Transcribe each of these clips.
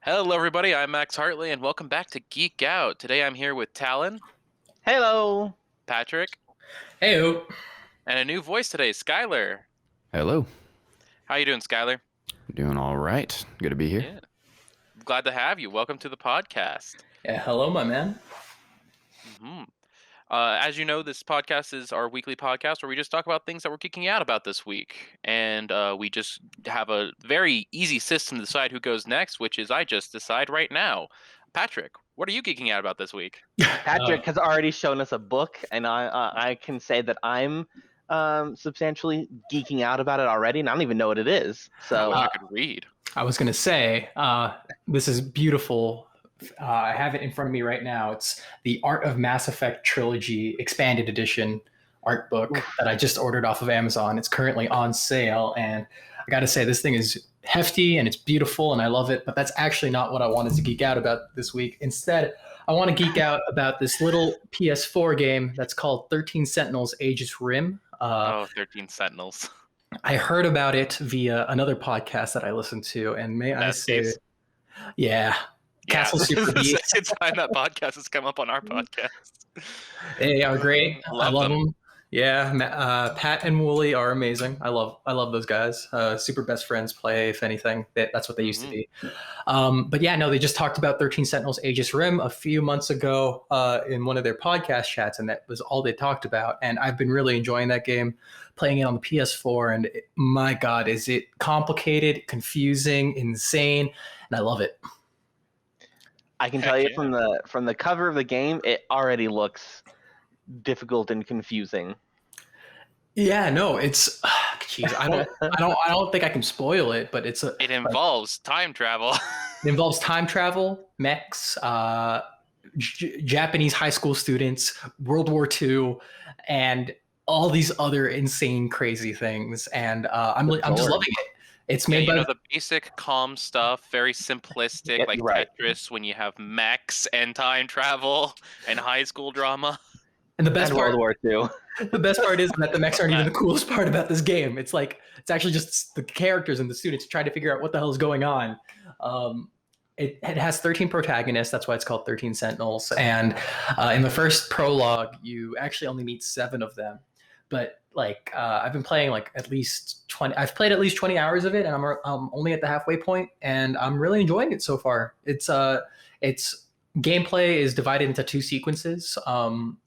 Hello, everybody. I'm Max Hartley, and welcome back to Geek Out. Today, I'm here with Talon, Hello. Patrick, Hey, and a new voice today, Skylar. Hello. How you doing, Skylar? Doing all right. Good to be here. Yeah, glad to have you. Welcome to the podcast. yeah, hello, my man. hmm As you know, this podcast is our weekly podcast where we just talk about things that we're geeking out about this week, and we just have a very easy system to decide who goes next, which is I just decide right now. Patrick, what are you geeking out about this week? Patrick has already shown us a book, and I can say that I'm substantially geeking out about it already, and I don't even know what it is. I So wish I could read. I was going to say, this is beautiful. I have it in front of me right now. It's the Art of Mass Effect Trilogy Expanded Edition art book that I just ordered off of Amazon. It's currently on sale, and I got to say, this thing is hefty and it's beautiful, and I love it, but that's actually not what I wanted to geek out about this week. Instead, I want to geek out about this little PS4 game that's called 13 Sentinels Aegis Rim. 13 Sentinels. I heard about it via another podcast that I listened to, and may I say, yeah, Castle Super Beast. It's time that podcast has come up on our podcast. They are great. I love them. Yeah, Pat and Wooly are amazing. I love those guys. Super best friends play, if anything. That's what they used to be. But yeah, no, they just talked about 13 Sentinels Aegis Rim a few months ago in one of their podcast chats, and that was all they talked about. And I've been really enjoying that game, playing it on the PS4, and my God, is it complicated, confusing, insane, and I love it. I can tell you from the cover of the game, it already looks difficult and confusing. Yeah, no, it's geez, I don't think I can spoil it, but it involves time travel. It involves time travel, mechs, Japanese high school students, World War II, and all these other insane, crazy things. And I'm just loving it. It's made by the basic calm stuff, very simplistic, like right. Tetris, when you have mechs and time travel and high school drama. And the best part, World War II. The best part is that the mechs aren't even the coolest part about this game. It's actually just the characters and the students trying to figure out what the hell is going on. It has 13 protagonists. That's why it's called 13 Sentinels. And in the first prologue, you actually only meet 7 of them. But I've been playing at least 20. I've played at least 20 hours of it, and I'm only at the halfway point, and I'm really enjoying it so far. It's gameplay is divided into 2 sequences.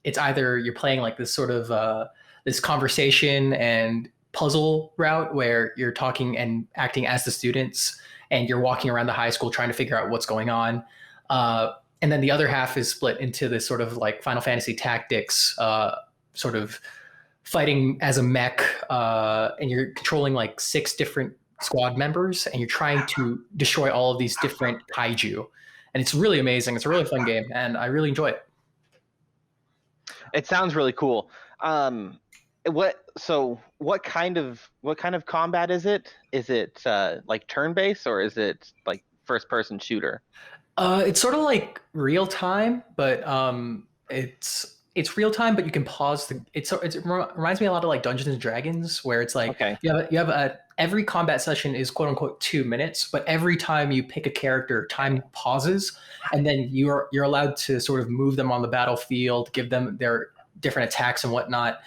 It's either you're playing this sort of this conversation and puzzle route where you're talking and acting as the students, and you're walking around the high school trying to figure out what's going on. And then the other half is split into this sort of Final Fantasy Tactics sort of fighting as a mech, and you're controlling 6 different squad members, and you're trying to destroy all of these different kaiju. And it's really amazing. It's a really fun game, and I really enjoy it. It sounds really cool. What kind of combat is it? Is it turn-based, or is it first-person shooter? It's sort of real time, but it's real time, but you can pause it reminds me a lot of Dungeons and Dragons, where it's okay. you have every combat session is quote unquote 2 minutes, but every time you pick a character, time pauses, and then you're allowed to sort of move them on the battlefield, give them their different attacks and whatnot.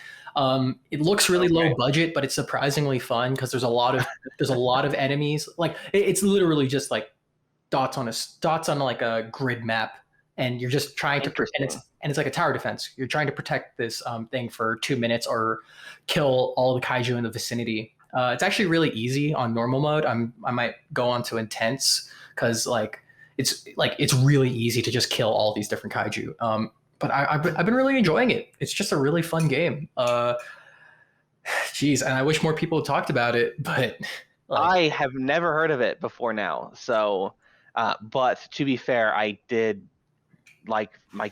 It looks really low budget, but it's surprisingly fun because there's a lot of enemies. It's literally just dots on a grid map, and you're just trying to and it's like a tower defense. You're trying to protect this thing for 2 minutes or kill all the kaiju in the vicinity. It's actually really easy on normal mode. I might go on to intense because it's really easy to just kill all these different kaiju. But I've been really enjoying it. It's just a really fun game. Geez, and I wish more people talked about it, but I have never heard of it before now. So, but to be fair, I did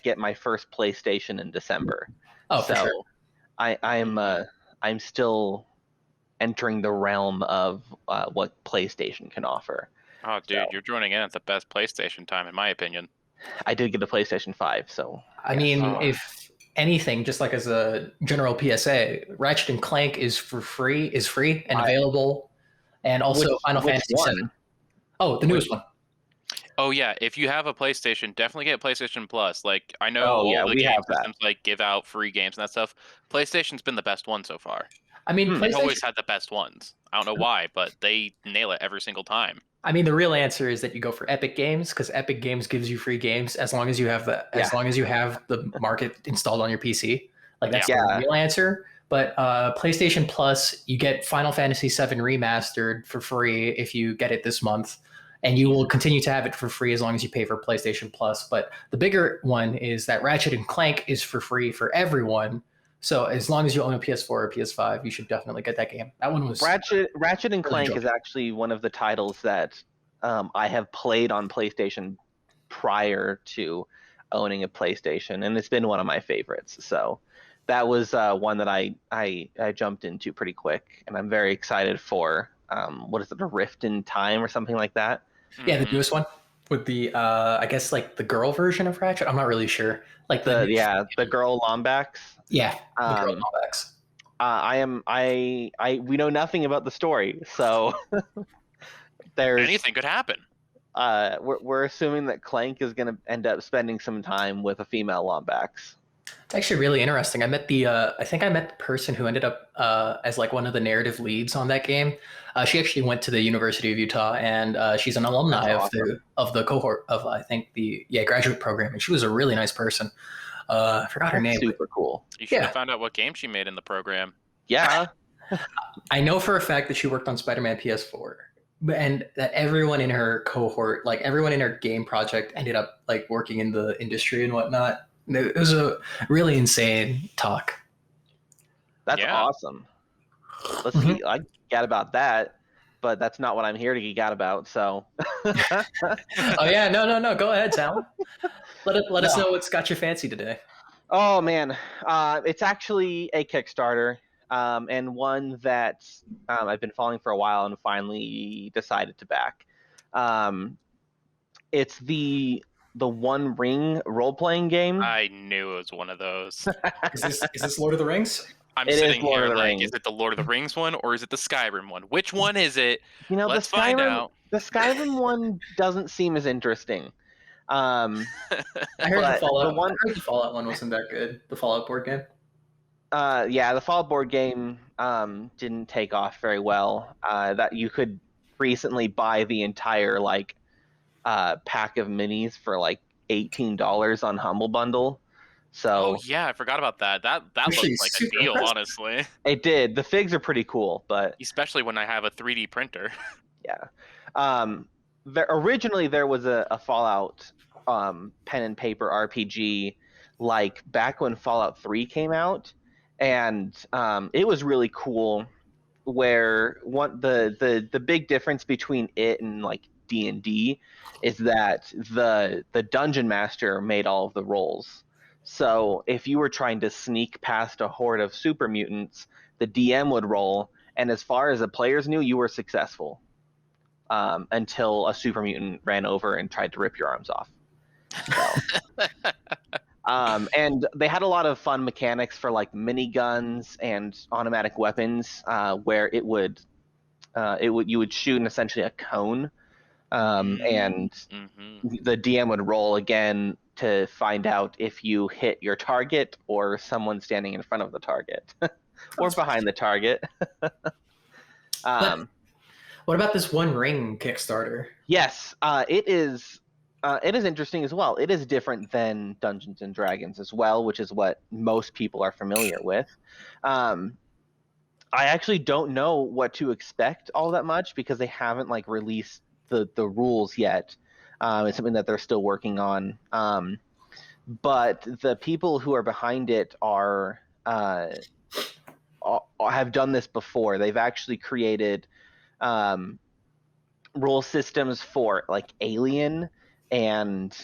get my first PlayStation in December. Oh, so for sure. I'm still entering the realm of what PlayStation can offer. Oh, dude, you're joining in at the best PlayStation time, in my opinion. I did get a PlayStation 5, so... I mean, if anything, just as a general PSA, Ratchet and Clank is free and available, and also Final Fantasy VII. Oh, the newest one. Oh yeah, if you have a PlayStation, definitely get PlayStation Plus. Like I know Oh, all yeah, the we game have that. systems like give out free games and that stuff. PlayStation's been the best one so far. I mean, They've always PlayStation. had the best ones. I don't know why, but they nail it every single time. I mean, the real answer is that you go for Epic Games because Epic Games gives you free games as long as you have the market installed on your PC. Like that's the real answer. But PlayStation Plus, you get Final Fantasy VII Remastered for free if you get it this month, and you will continue to have it for free as long as you pay for PlayStation Plus. But the bigger one is that Ratchet and Clank is for free for everyone. So as long as you own a PS4 or PS5, you should definitely get that game. That one was Ratchet and Clank is actually one of the titles that I have played on PlayStation prior to owning a PlayStation, and it's been one of my favorites. So that was one that I jumped into pretty quick, and I'm very excited for what is it, a Rift in Time or something like that? Yeah, the newest one with the I guess like the girl version of Ratchet. I'm not really sure. Like the girl Lombax. Yeah, the girl Lombax. We know nothing about the story, so anything could happen. We're assuming that Clank is going to end up spending some time with a female Lombax. It's actually really interesting. I think I met the person who ended up as like one of the narrative leads on that game. She actually went to the University of Utah, and she's an alumni of the cohort of I think the graduate program, and she was a really nice person. I forgot her name. Super cool. You should have found out what game she made in the program. Yeah. I know for a fact that she worked on Spider-Man PS4, and that everyone in her cohort, like everyone in her game project, ended up like working in the industry and whatnot. It was a really insane talk. That's awesome. Let's see. I got about that, but that's not what I'm here to geek out about. So. Oh yeah, no. Go ahead, Sal. Let us know what's got your fancy today. Oh man, it's actually a Kickstarter, and one that I've been following for a while and finally decided to back. It's the One Ring role-playing game. I knew it was one of those. Is this Lord of the Rings? I'm sitting here like, is it the Lord of the Rings one or is it the Skyrim one? Which one is it? Let's find out. The Skyrim one doesn't seem as interesting. I heard the Fallout one wasn't that good. The Fallout board game. The Fallout board game didn't take off very well. That you could recently buy the entire pack of minis for like $18 on Humble Bundle. So I forgot about that. That looks like a deal, honestly. It did. The figs are pretty cool, but especially when I have a 3D printer. Yeah. Originally there was a Fallout pen and paper RPG like back when Fallout 3 came out, and it was really cool. Where the big difference between it and like D&D is that the dungeon master made all of the rolls. So if you were trying to sneak past a horde of super mutants, the DM would roll, and as far as the players knew, you were successful until a super mutant ran over and tried to rip your arms off. So, and they had a lot of fun mechanics for like miniguns and automatic weapons, where you would shoot in essentially a cone, and the DM would roll again to find out if you hit your target or someone standing in front of the target or behind the target. What about this One Ring Kickstarter? Yes, it is interesting as well. It is different than Dungeons and Dragons as well, which is what most people are familiar with. I actually don't know what to expect all that much because they haven't released the rules yet. It's something that they're still working on. But the people who are behind it have done this before. They've actually created rule systems for like Alien, and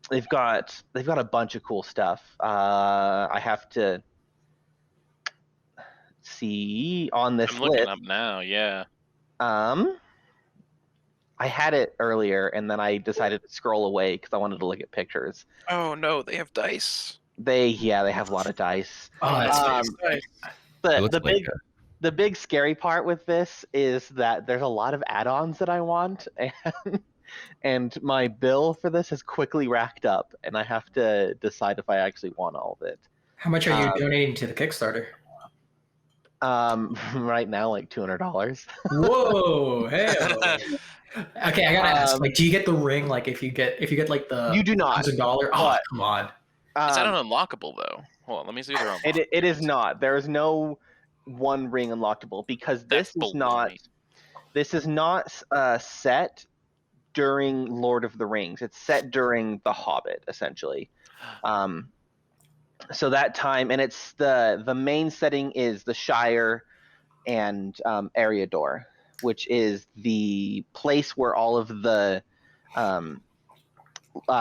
they've got a bunch of cool stuff. I have to see on this list. I'm looking up now. Yeah. I had it earlier, and then I decided to scroll away because I wanted to look at pictures. Oh no, they have dice. They have a lot of dice. Oh, that's nice. The big scary part with this is that there's a lot of add-ons that I want, and and my bill for this has quickly racked up, and I have to decide if I actually want all of it. How much are you donating to the Kickstarter? Right now, like $200. Whoa! Hey. Okay, I gotta ask. Like, do you get the ring? Like, if you get like the you do not $1,000. Oh, come on! Is that an unlockable though? Hold on, let me see if they're unlockable. It is not. There is no one ring unlockable because this is not set during Lord of the Rings. It's set during The Hobbit, essentially. So that time, and it's the main setting is the Shire and Eriador, which is the place where all of the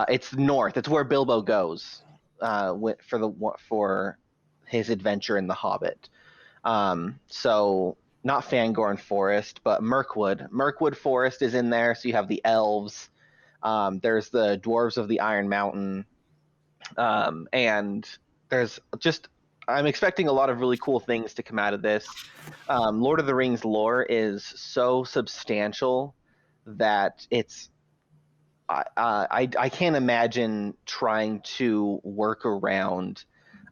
it's north. It's where Bilbo goes for his adventure in The Hobbit. So not Fangorn Forest, but Mirkwood. Mirkwood Forest is in there, so you have the elves. There's the dwarves of the Iron Mountain, and there's just I'm expecting a lot of really cool things to come out of this. Lord of the Rings lore is so substantial that it's I can't imagine trying to work around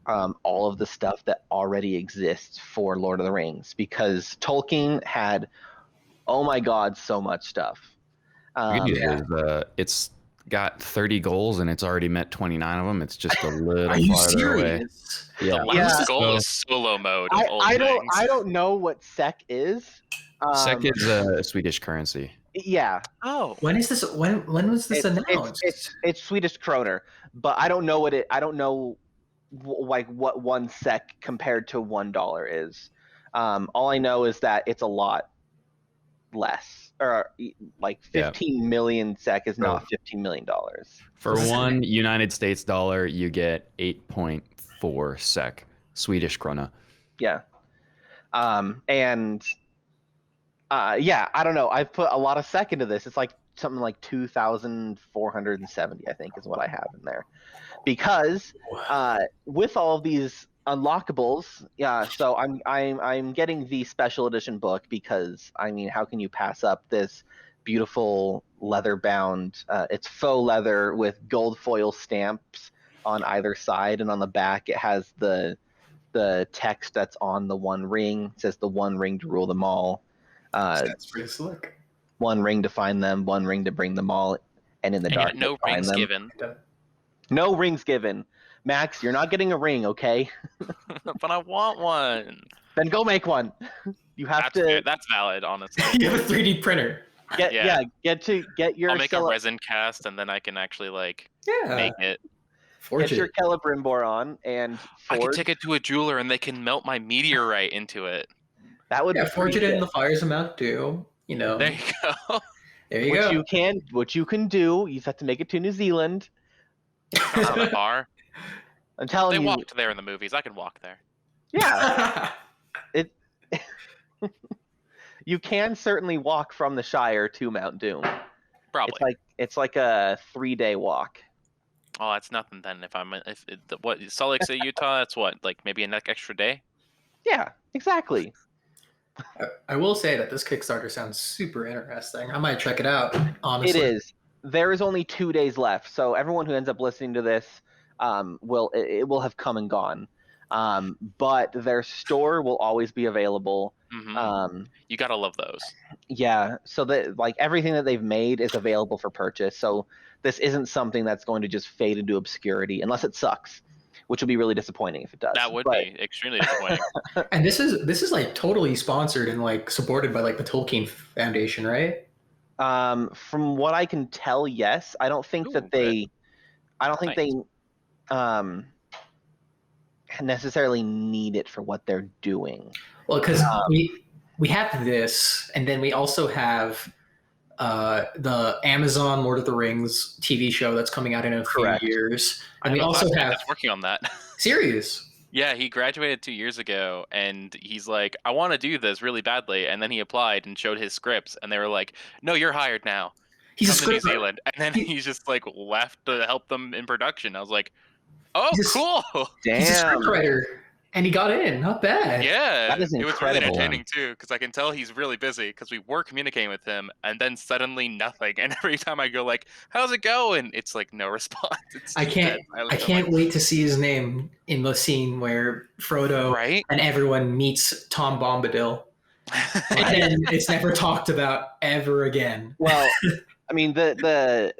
all of the stuff that already exists for Lord of the Rings, because Tolkien had, oh my God, so much stuff. It's got 30 goals and it's already met 29 of them. It's just a little Are you farther away. serious? The last goal is solo mode. I don't know what SEK is. SEK is a Swedish currency. Yeah. Oh. When is this? When was this announced? It's Swedish kroner, but I don't know what like what 1 SEK compared to $1 is. All I know is that it's a lot less, or like 15 million SEK is not $15 million. For one United States dollar, you get 8.4 SEK, Swedish krona. Yeah. I don't know. I've put a lot of SEK into this. It's like something like 2,470, I think, is what I have in there. Because with all of these unlockables, so I'm getting the special edition book because, I mean, how can you pass up this beautiful leather bound, it's faux leather with gold foil stamps on either side, and on the back it has the text that's on the One Ring. It says the One Ring to rule them all. That's pretty slick. 1 ring to find them, 1 ring to bring them all, and in the dark. No rings given. No rings given. Max, you're not getting a ring, okay? But I want one. Then go make one. You have to. That's valid, honestly. You have a 3D printer. Get your. I'll make a resin cast, and then I can actually make it. Get your Celebrimbor on and forge. I can take it to a jeweler, and they can melt my meteorite into it. That would be forge it in the fires of Mount Doom. You know. There you go. There you go. What you can do, you just have to make it to New Zealand. That's not far. I'm telling you. They walked there in the movies. I can walk there. Yeah. You can certainly walk from the Shire to Mount Doom. Probably. It's like a 3-day walk. Oh, that's nothing then. What Salt Lake City, Utah? That's what, like maybe an extra day. Yeah, exactly. I will say that this Kickstarter sounds super interesting. I might check it out, honestly. It is. There is only 2 days left, so everyone who ends up listening to this will have come and gone. But their store will always be available. Mm-hmm. You gotta love those. Yeah, so that like everything that they've made is available for purchase. So this isn't something that's going to just fade into obscurity unless it sucks, which would be really disappointing if it does. That would be extremely disappointing. And this is like totally sponsored and like supported by like the Tolkien Foundation, right? From what I can tell, yes. I don't think they necessarily need it for what they're doing. Well, because we have this, and then we also have the Amazon Lord of the Rings TV show that's coming out in a few years, and we also have working on that. Serious? Yeah, he graduated 2 years ago, and he's like, I want to do this really badly, and then he applied and showed his scripts, and they were like, no, you're hired now. He's Come to New Zealand, and then he's just like left to help them in production. I was like, oh, cool. Damn. He's a scriptwriter, And he got in, not bad. Yeah, That is it was really incredible. entertaining too, because I can tell he's really busy. Because we were communicating with him, and then suddenly nothing. And every time I go like, "How's it going?" It's like no response. It's I just can't. dead silence. I can't wait to see his name in the scene where Frodo Right? and everyone meets Tom Bombadil, and Right. then it's never talked about ever again. Well, I mean, the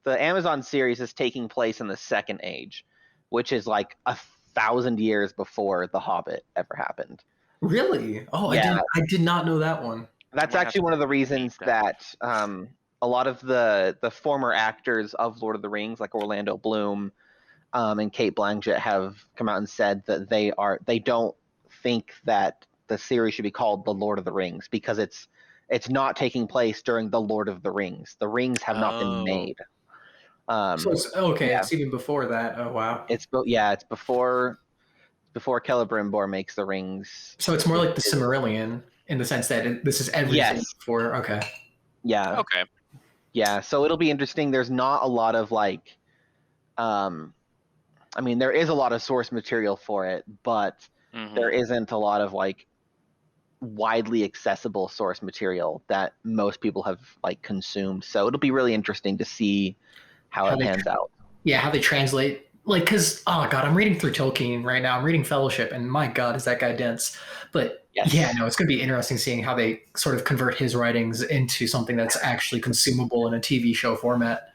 Amazon series is taking place in the Second Age, which is like 1,000 years before The Hobbit ever happened. Really? Oh, Yeah. I did not know that one. That's actually one of the reasons that a lot of the former actors of Lord of the Rings, like Orlando Bloom and Cate Blanchett, have come out and said that they don't think that the series should be called The Lord of the Rings because it's not taking place during the Lord of the Rings. The rings have not been made. So it's okay. Yeah. It's even before that. Oh wow. It's before Celebrimbor makes the rings. So it's more like the Silmarillion in the sense that this is everything before. Okay. Yeah. Okay. Yeah. So it'll be interesting. There's not a lot of like, I mean, there is a lot of source material for it, but there isn't a lot of like widely accessible source material that most people have like consumed. So it'll be really interesting to see how it pans out. Yeah, how they translate. Like, because, oh god, I'm reading through Tolkien right now. I'm reading Fellowship, and my god, is that guy dense. But yeah, no, it's going to be interesting seeing how they sort of convert his writings into something that's actually consumable in a TV show format.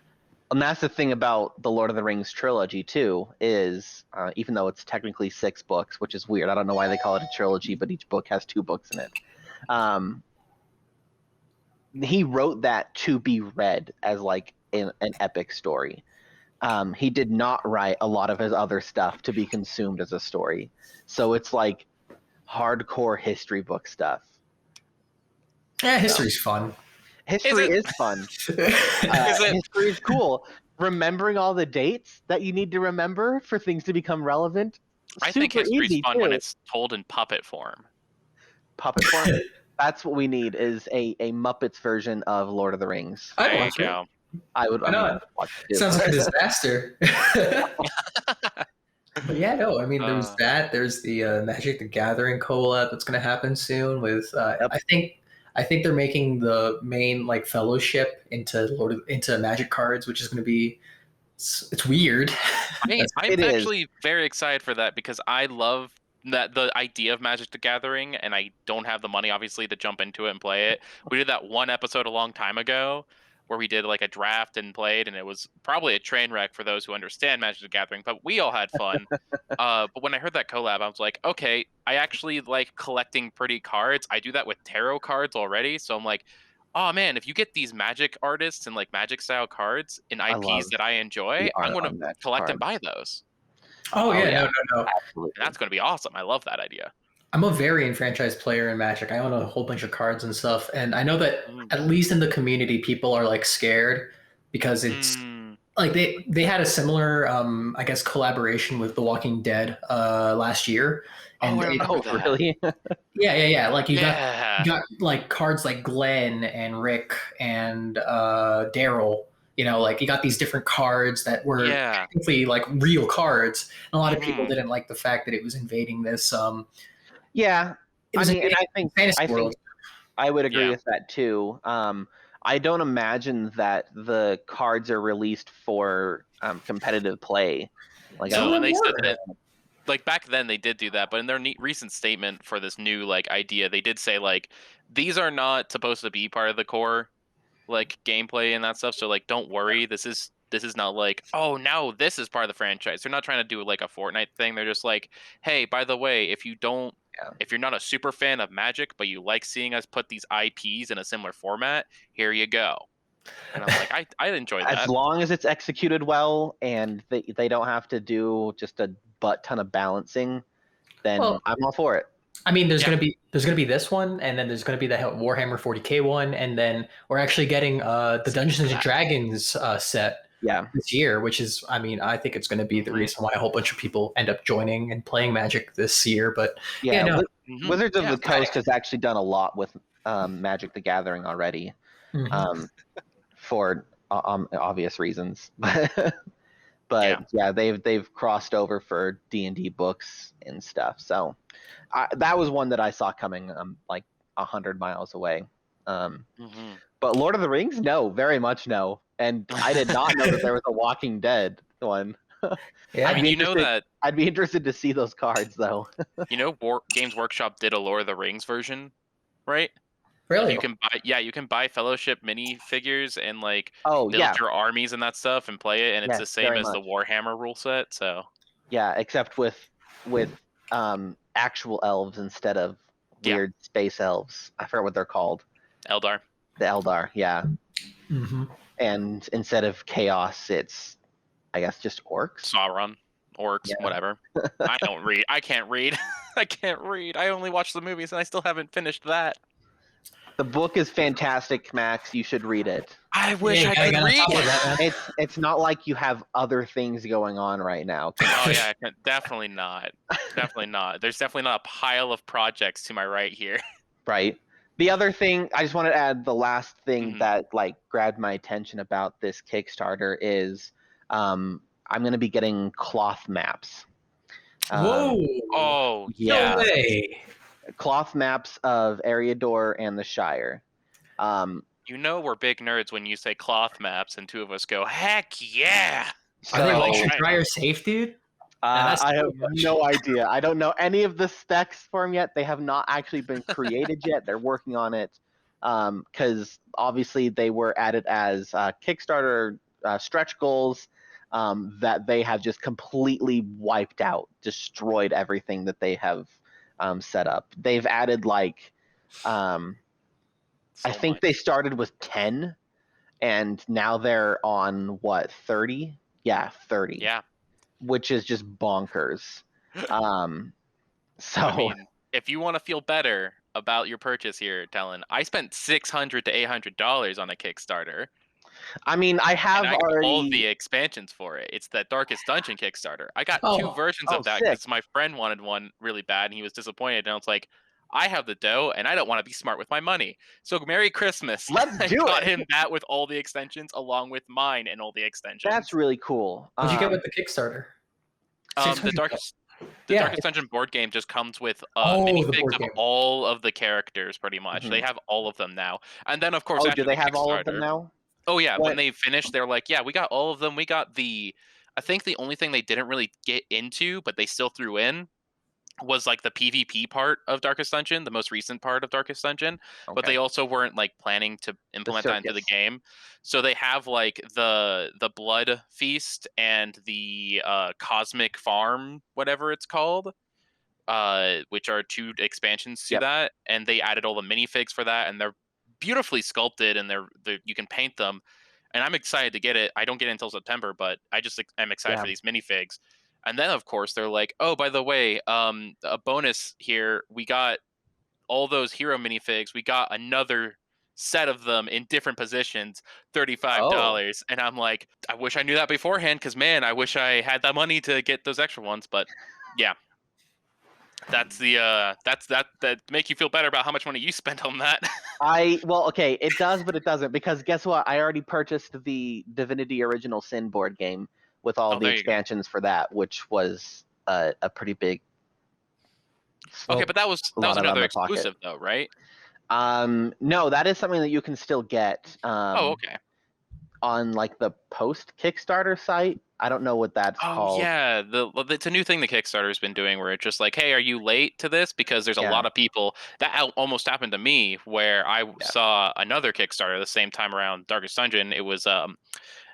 And that's the thing about the Lord of the Rings trilogy too, is even though it's technically 6 books, which is weird. I don't know why they call it a trilogy, but each book has 2 books in it. He wrote that to be read as like an epic story. He did not write a lot of his other stuff to be consumed as a story. So it's like hardcore history book stuff. Yeah, history's fun. History is fun. History is cool. Remembering all the dates that you need to remember for things to become relevant. I think history's fun when it's told in puppet form. Puppet form? That's what we need, is a Muppets version of Lord of the Rings. I'd watch it. I would. Watch it. Sounds like a disaster. But yeah, no, I mean, there's that. There's the Magic the Gathering collab that's going to happen soon with. I think they're making the main like Fellowship into Magic cards, which is going to be. It's weird. I'm actually very excited for that because I love the idea of Magic the Gathering, and I don't have the money obviously to jump into it and play it. We did that one episode a long time ago where we did like a draft and played, and it was probably a train wreck for those who understand Magic the Gathering, but we all had fun. But when I heard that collab, I was like, okay, I actually like collecting pretty cards. I do that with tarot cards already, so I'm like, oh man, if you get these Magic artists and like Magic style cards and IPs that I enjoy, I'm going to collect and buy those. Oh yeah, no. Absolutely. And that's going to be awesome. I love that idea. I'm a variant franchise player in Magic. I own a whole bunch of cards and stuff, and I know that at least in the community, people are like scared because it's like they had a similar, I guess, collaboration with The Walking Dead last year. And really? Yeah. Like you got like cards like Glenn and Rick and Daryl. You know, like you got these different cards that were technically like real cards. And a lot of people didn't like the fact that it was invading this. Yeah, I mean, and I think I would agree with that too. I don't imagine that the cards are released for competitive play. Like, and they said that, like back then they did do that, but in their recent statement for this new like idea, they did say like these are not supposed to be part of the core like gameplay and that stuff. So like, don't worry, this is not like, oh, now this is part of the franchise. They're not trying to do like a Fortnite thing. They're just like, hey, by the way, if you're not a super fan of Magic, but you like seeing us put these IPs in a similar format, here you go. And I'm like, I enjoy that. As long as it's executed well and they don't have to do just a butt ton of balancing, then I'm all for it. I mean, there's gonna be this one, and then there's gonna be the Warhammer 40K one, and then we're actually getting the Dungeons and Dragons set this year, which is, I mean, I think it's going to be the reason why a whole bunch of people end up joining and playing Magic this year. But Wizards of the Coast has actually done a lot with Magic the Gathering already, for obvious reasons. But yeah, they've crossed over for D&D books and stuff. So that was one that I saw coming like 100 miles away. But Lord of the Rings, no, very much no. And I did not know that there was a Walking Dead one. Yeah, I mean, you know that. I'd be interested to see those cards, though. You know, Games Workshop did a Lord of the Rings version, right? Really? You can buy Fellowship minifigures and like build your armies and that stuff and play it, and it's Yes, the same as very the much. Warhammer rule set. So Yeah, except with actual elves instead of weird space elves. I forget what they're called. Eldar. The Eldar, yeah. Mm-hmm. And instead of chaos, it's, I guess, just orcs. Sauron, orcs, whatever. I don't read. I can't read. I can't read. I only watch the movies, and I still haven't finished that. The book is fantastic, Max. You should read it. I wish I could read. It's not like you have other things going on right now. Oh yeah, definitely not. Definitely not. There's definitely not a pile of projects to my right here. Right. The other thing, I just wanted to add the last thing that like grabbed my attention about this Kickstarter is I'm going to be getting cloth maps. Whoa! Oh yeah. No way. Cloth maps of Eriador and the Shire. You know we're big nerds when you say cloth maps, and two of us go, heck yeah! Are they electric dryer safe, dude? I have no idea. I don't know any of the specs for them yet. They have not actually been created yet. They're working on it because obviously they were added as Kickstarter stretch goals that they have just completely wiped out, destroyed everything that they have set up. They've added like, I think they started with 10 and now they're on what, 30? Yeah, 30. Yeah. Which is just bonkers. So I mean, if you want to feel better about your purchase here, Talon, I spent $600 to $800 on a Kickstarter. I mean, I have already all the expansions for it. It's that Darkest Dungeon Kickstarter. I got 2 versions of that because my friend wanted one really bad and he was disappointed. And I was like, I have the dough and I don't want to be smart with my money. So Merry Christmas. Let's do I got him that with all the extensions along with mine and all the extensions. That's really cool. What'd you get with the Kickstarter? The Darkest Dungeon board game just comes with minifigs of all of the characters, pretty much. They have all of them now. And then, of course, do they have all of them now? Oh, yeah. When they finished, they're like, yeah, we got all of them. We got I think the only thing they didn't really get into, but they still threw in, was like the PvP part of Darkest Dungeon, the most recent part of Darkest Dungeon. Okay. But they also weren't like planning to implement that into the game. So they have like the Blood Feast and the Cosmic Farm, whatever it's called, which are 2 expansions to that. And they added all the minifigs for that, and they're beautifully sculpted, and they're you can paint them. And I'm excited to get it. I don't get it until September, but I just am excited for these minifigs. And then, of course, they're like, oh, by the way, a bonus here. We got all those hero minifigs. We got another set of them in different positions, $35. And I'm like, I wish I knew that beforehand because, man, I wish I had that money to get those extra ones. But, yeah. That's that make you feel better about how much money you spent on that. Okay, it does, but it doesn't, because guess what? I already purchased the Divinity Original Sin board game with all the expansions for that, which was a pretty big. Okay, but that was another exclusive though, right? No, that is something that you can still get. Okay. On like the post Kickstarter site. I don't know what that's called. Yeah, it's a new thing the Kickstarter's been doing where it's just like, hey, are you late to this? Because there's a lot of people that almost happened to me where I saw another Kickstarter the same time around Darkest Dungeon. It was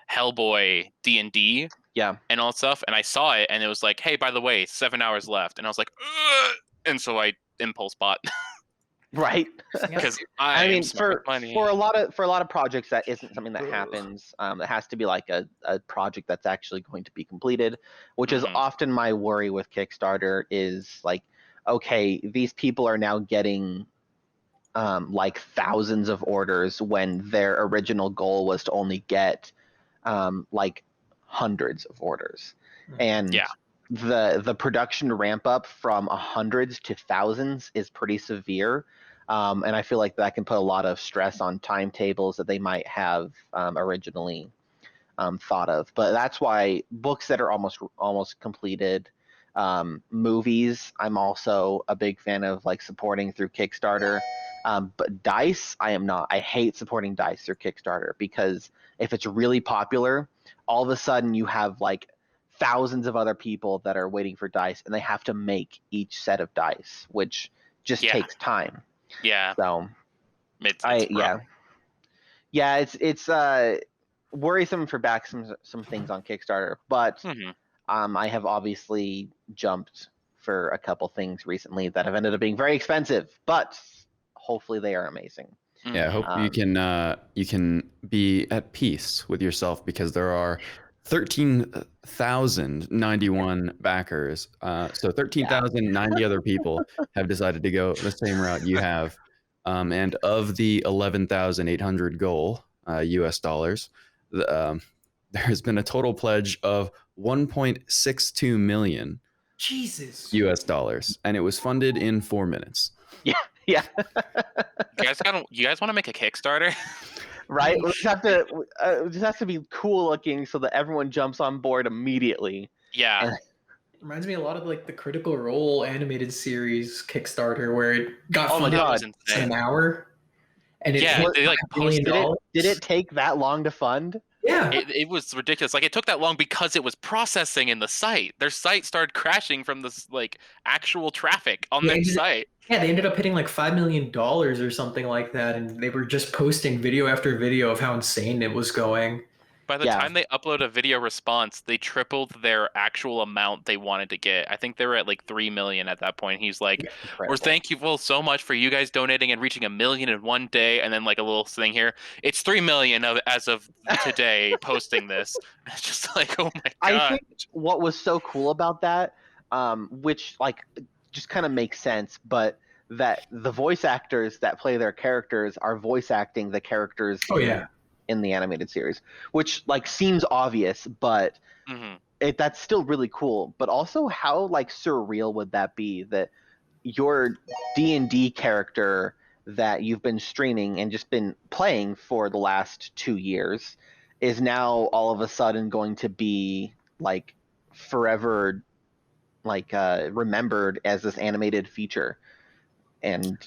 Hellboy D&D and all that stuff, and I saw it and it was like, hey, by the way, 7 hours left, and I was like, ugh! And so I impulse bought. Right. Because I mean, for a lot of projects, that isn't something that happens. It has to be like a project that's actually going to be completed, which is often my worry with Kickstarter. Is like, okay, these people are now getting like thousands of orders when their original goal was to only get like hundreds of orders, and the production ramp up from hundreds to thousands is pretty severe. And I feel like that can put a lot of stress on timetables that they might have originally thought of. But that's why books that are almost completed, movies, I'm also a big fan of like supporting through Kickstarter. But dice, I am not. I hate supporting dice through Kickstarter because if it's really popular, all of a sudden you have like thousands of other people that are waiting for dice, and they have to make each set of dice, which just takes time. Yeah. So it's it's worrisome for back some things on Kickstarter, but I have obviously jumped for a couple things recently that have ended up being very expensive, but hopefully they are amazing. Yeah, I hope you can be at peace with yourself, because there are 13,091 backers. So 13,090 other people have decided to go the same route you have. And of the 11,800 goal, US dollars, there's been a total pledge of 1.62 million Jesus US dollars, and it was funded in 4 minutes. Yeah. You guys want to make a Kickstarter? Right? We just have to be cool looking so that everyone jumps on board immediately. Yeah. Reminds me a lot of like the Critical Role animated series Kickstarter, where it got funded in an hour. And they like posted it. Did it take that long to fund? Yeah. It was ridiculous. Like, it took that long because it was processing in the site. Their site started crashing from this like actual traffic on their site. Yeah, they ended up hitting like $5 million or something like that, and they were just posting video after video of how insane it was going. By the time they upload a video response, they tripled their actual amount they wanted to get. I think they were at like 3 million at that point. He's like, "We're thankful so much for you guys donating and reaching 1 million in one day." And then like a little thing here, it's 3 million as of today posting this. It's just like, oh my god. I think what was so cool about that, which like just kind of makes sense, but that the voice actors that play their characters are voice acting the characters. In the animated series, which like seems obvious, but that's still really cool. But also, how like surreal would that be that your D&D character that you've been streaming and just been playing for the last 2 years is now all of a sudden going to be like forever like remembered as this animated feature, and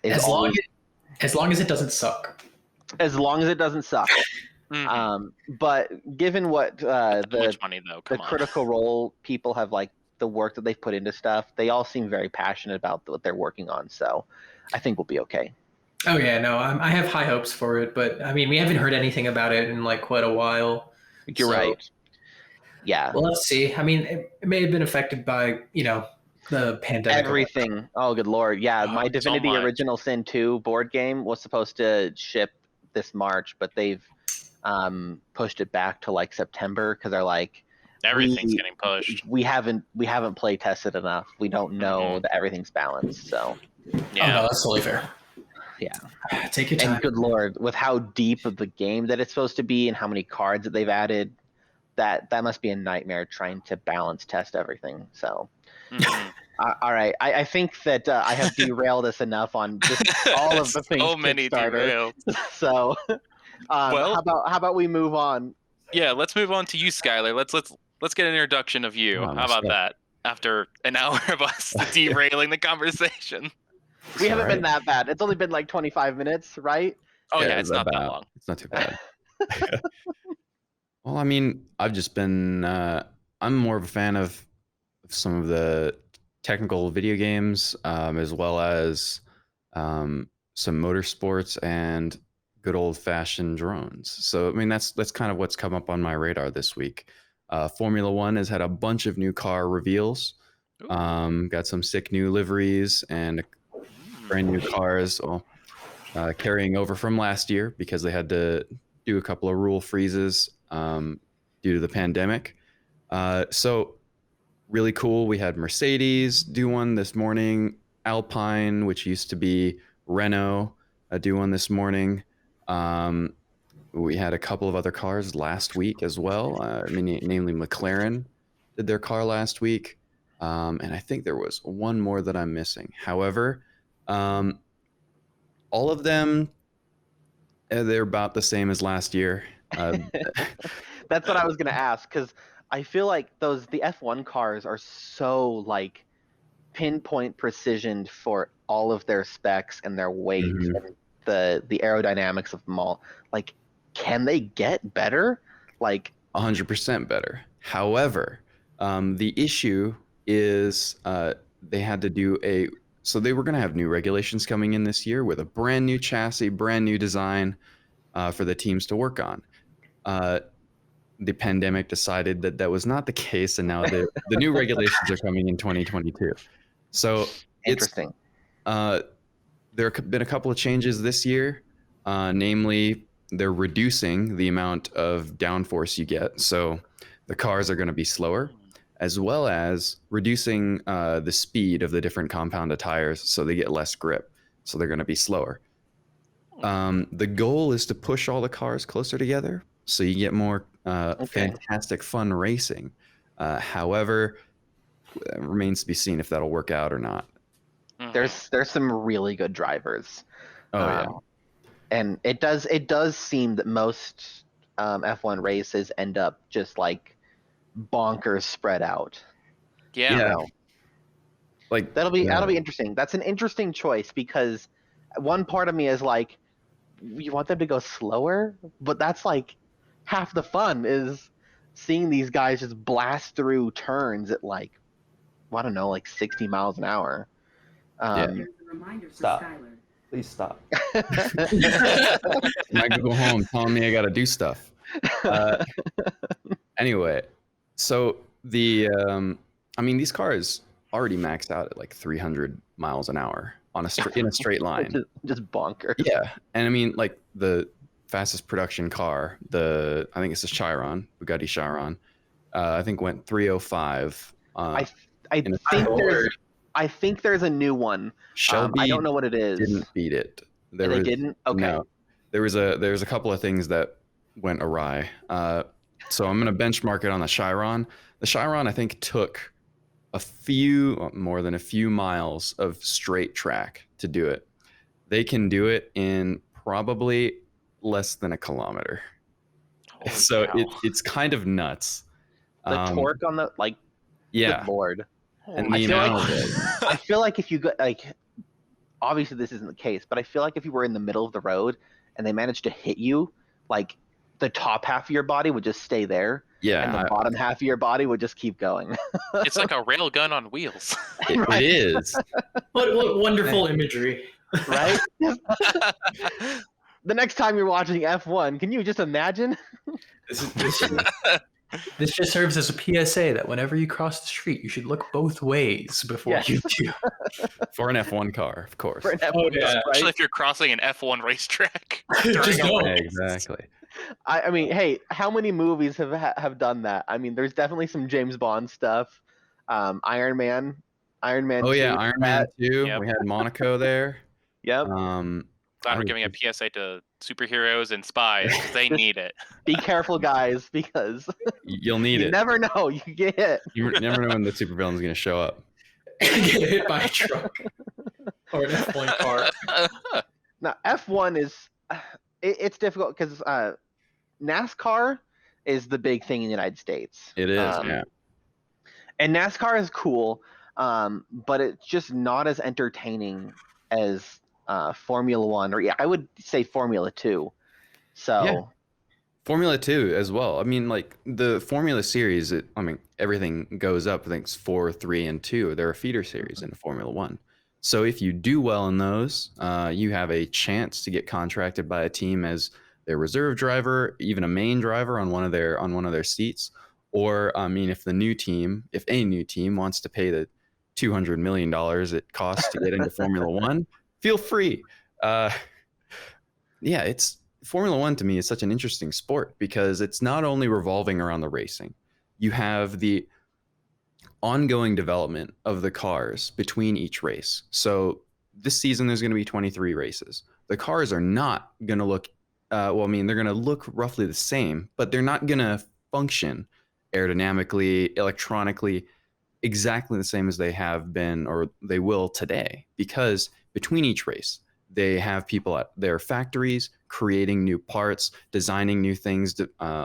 as long as it doesn't suck. As long as it doesn't suck. But given what the Critical Role people have, like the work that they've put into stuff, they all seem very passionate about what they're working on. So I think we'll be okay. Oh yeah, no, I have high hopes for it, but I mean, we haven't heard anything about it in like quite a while. You're right. Yeah. Well, let's see. I mean, it may have been affected by, the pandemic. Everything. Oh, good Lord. Yeah. My Divinity Original Sin 2 board game was supposed to ship this March, but they've pushed it back to like September because they're like, everything's getting pushed. We haven't play tested enough. We don't know that everything's balanced. So yeah, no, that's totally fair. Yeah, take your time. And good Lord, with how deep of the game that it's supposed to be and how many cards that they've added, that must be a nightmare trying to balance test everything. So all right, I think that I have derailed us enough on just all of the things. So many derailed. So how about we move on? Yeah, let's move on to you, Skylar. Let's get an introduction of you. How about that? After an hour of us derailing the conversation. We haven't been that bad. It's only been like 25 minutes, right? Oh yeah, it's not that long. It's not too bad. Well, I mean, I've just been I'm more of a fan of some of the technical video games, as well as some motorsports and good old-fashioned drones. So I mean, that's kind of what's come up on my radar this week. Formula One has had a bunch of new car reveals. Got some sick new liveries and brand new cars, carrying over from last year because they had to do a couple of rule freezes due to the pandemic. So really cool. We had Mercedes do one this morning, Alpine, which used to be Renault, do one this morning. We had a couple of other cars last week as well. Namely McLaren did their car last week. And I think there was one more that I'm missing. However, all of them, they're about the same as last year. That's what I was gonna ask, because I feel like the F1 cars are so like pinpoint precisioned for all of their specs and their weight and the aerodynamics of them all. Like, can they get better? Like 100% better. However, the issue is they had to do so they were going to have new regulations coming in this year with a brand new chassis, brand new design for the teams to work on. The pandemic decided that was not the case, and now the new regulations are coming in 2022. So interesting. There have been a couple of changes this year, namely they're reducing the amount of downforce you get. So the cars are going to be slower, as well as reducing the speed of the different compound of tires so they get less grip. So they're going to be slower. The goal is to push all the cars closer together so you get more fantastic fun racing. However, it remains to be seen if that'll work out or not. There's some really good drivers. Oh yeah. And it does seem that most F1 races end up just like bonkers spread out. Yeah. Like that'll be interesting. That's an interesting choice, because one part of me is like, you want them to go slower, but that's like half the fun is seeing these guys just blast through turns at like, I don't know, like 60 miles an hour. Stop. Please stop. I could go home telling me I got to do stuff. Anyway, so these cars already maxed out at like 300 miles an hour in a straight line. just bonkers. Yeah, and I mean, like the fastest production car, I think it's the Chiron, Bugatti Chiron. I think went 305. I think there's a new one. Shelby, I don't know what it is. Didn't beat it. They didn't? Okay. No, there's a couple of things that went awry. So I'm gonna benchmark it on the Chiron. The Chiron, I think, took more than a few miles of straight track to do it. They can do it in probably less than a kilometer. Holy so cow. It's kind of nuts. The torque on the good Lord. And I feel like if you go, like, obviously this isn't the case, but I feel like if you were in the middle of the road and they managed to hit you, like the top half of your body would just stay there. Yeah. And the bottom half of your body would just keep going. It's like a rail gun on wheels. It is. What wonderful imagery. Right? The next time you're watching F1, can you just imagine? This just serves as a PSA that whenever you cross the street, you should look both ways before you do. For an F1 car, of course. For an F1 car, especially if you're crossing an F1 racetrack. Exactly. I mean, hey, how many movies have done that? I mean, there's definitely some James Bond stuff. Iron Man. Oh 2, yeah, Iron Man 2. Yep. We had Monaco there. Yep. Glad we're giving a PSA to superheroes and spies. They need it. Be careful, guys, because you'll need it. You never know. You get hit. You never know when the supervillain's going to show up. Get hit by a truck or an F1 car. Now, F1 is it's difficult because NASCAR is the big thing in the United States. It is, yeah. And NASCAR is cool, but it's just not as entertaining as Formula One, or I would say Formula 2. So yeah. Formula 2 as well. I mean, like the Formula series, everything goes up. I think it's 4, 3, and 2. They're a feeder series in Formula 1. So if you do well in those, you have a chance to get contracted by a team as their reserve driver, even a main driver on one of their seats. Or if a new team wants to pay the $200 million it costs to get into Formula 1, feel free. It's Formula 1 to me is such an interesting sport because it's not only revolving around the racing. You have the ongoing development of the cars between each race. So this season there's going to be 23 races. The cars are not going to look they're going to look roughly the same, but they're not going to function aerodynamically, electronically, exactly the same as they have been or they will today, because between each race, they have people at their factories creating new parts, designing new things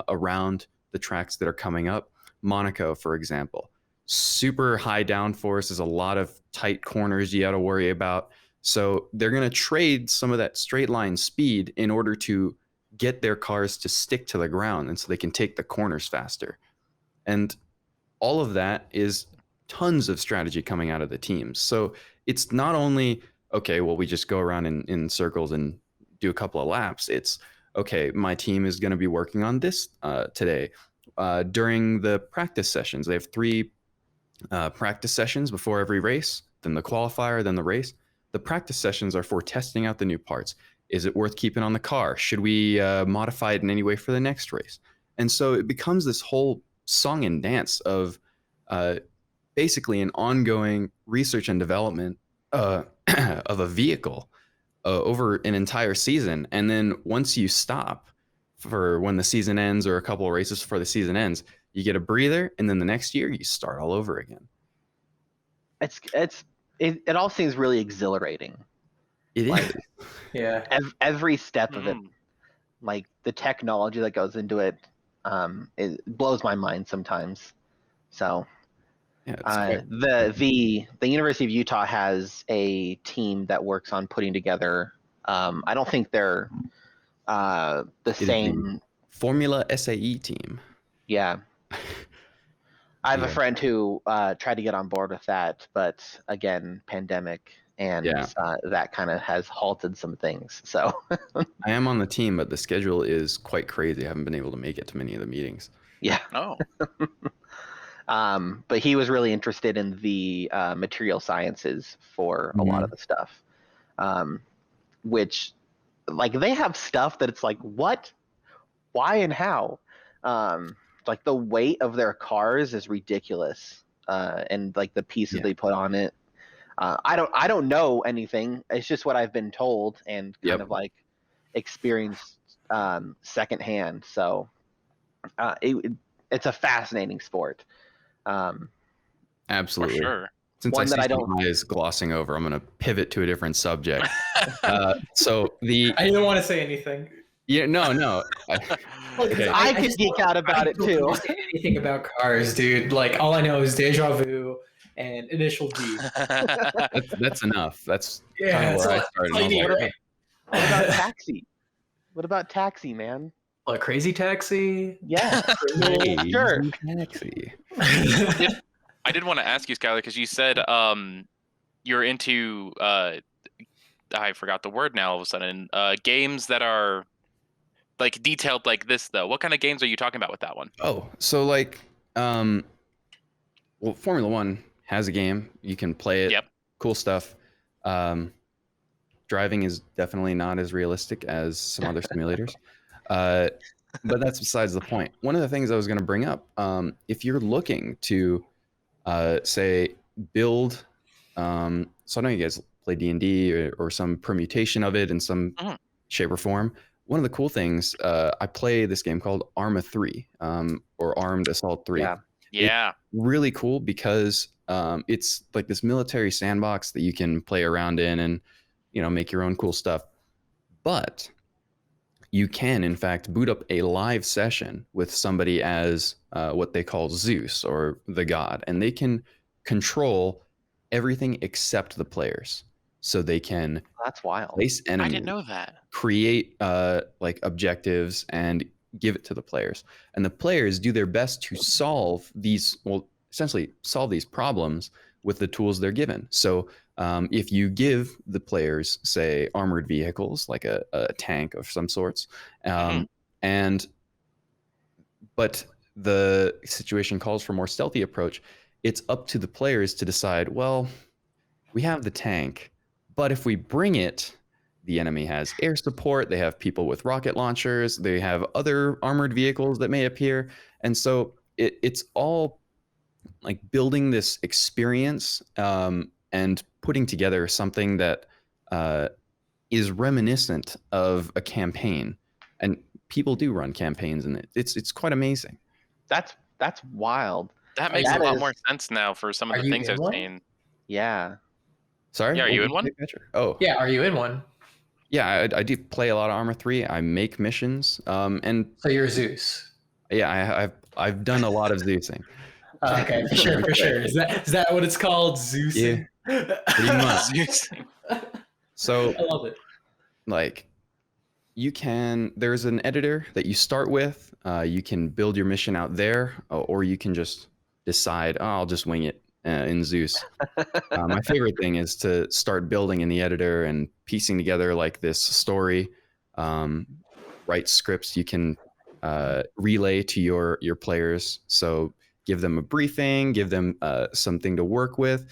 around the tracks that are coming up. Monaco, for example, super high downforce. There's a lot of tight corners you got to worry about. So they're going to trade some of that straight line speed in order to get their cars to stick to the ground, and so they can take the corners faster. And all of that is tons of strategy coming out of the teams. So it's not only, okay, well, we just go around in circles and do a couple of laps. It's, okay, my team is going to be working on this today. During the practice sessions, they have 3 practice sessions before every race, then the qualifier, then the race. The practice sessions are for testing out the new parts. Is it worth keeping on the car? Should we modify it in any way for the next race? And so it becomes this whole song and dance of basically an ongoing research and development of a vehicle over an entire season. And then once you stop for when the season ends, or a couple of races before the season ends, you get a breather, and then the next year you start all over again. It all seems really exhilarating. It like, is. Yeah. Every step of it, like the technology that goes into it, it blows my mind sometimes. So yeah, the University of Utah has a team that works on putting together. I don't think they're the same Formula SAE team. Yeah. I have a friend who tried to get on board with that, but again, pandemic, and that kind of has halted some things. So I am on the team, but the schedule is quite crazy. I haven't been able to make it to many of the meetings. Yeah. Oh. But he was really interested in the material sciences for a lot of the stuff, which, like, they have stuff that it's like, what, why, and how. Like the weight of their cars is ridiculous, and like the pieces they put on it. I don't know anything. It's just what I've been told and kind of like experienced secondhand. So it's a fascinating sport. Absolutely. For sure. Since One I that see I don't some guys glossing over, I'm going to pivot to a different subject. So I didn't want to say anything. Yeah, no. Okay. I could geek out about it too. Understand anything about cars, dude? Like, all I know is Deja Vu and Initial D. That's enough. That's kind of where I started. What about Taxi? What about Taxi, man? What, Crazy Taxi? Yeah. Sure. Taxi. I did want to ask you, Skylar, because you said you're into I forgot the word now all of a sudden. Games that are like detailed like this, though. What kind of games are you talking about with that one? Oh, so like, well, Formula One has a game. You can play it. Yep. Cool stuff. Driving is definitely not as realistic as some other simulators. But that's besides the point. One of the things I was going to bring up, if you're looking to, say, build, so I know you guys play D&D or some permutation of it in some shape or form. One of the cool things, I play this game called Arma 3, or Armed Assault 3. Yeah. It's really cool because it's like this military sandbox that you can play around in and, make your own cool stuff. But you can, in fact, boot up a live session with somebody as what they call Zeus, or the god, and they can control everything except the players. So they can That's wild. place enemies. I didn't know that. Create like objectives and give it to the players. And the players do their best to solve these, essentially solve these problems with the tools they're given. So if you give the players, say, armored vehicles, like a tank of some sorts, but the situation calls for a more stealthy approach, it's up to the players to decide, well, we have the tank, but if we bring it, the enemy has air support, they have people with rocket launchers, they have other armored vehicles that may appear. And so it's all like building this experience and putting together something that is reminiscent of a campaign. And people do run campaigns, and it's quite amazing. That's wild. That makes a lot more sense now for some of the things I've seen. Yeah. Sorry? Yeah, are you in one? Oh. Yeah, are you in one? Yeah, I do play a lot of Arma 3. I make missions. And so you're Zeus. Yeah, I've done a lot of Zeusing. Okay, for sure. Is that what it's called? Zeusing? Yeah, pretty much. Zeusing. So I love it. Like, there's an editor that you start with. You can build your mission out there, or you can just decide, oh, I'll just wing it in Zeus. My favorite thing is to start building in the editor and piecing together like this story. Write scripts you can relay to your players. So give them a briefing, give them something to work with.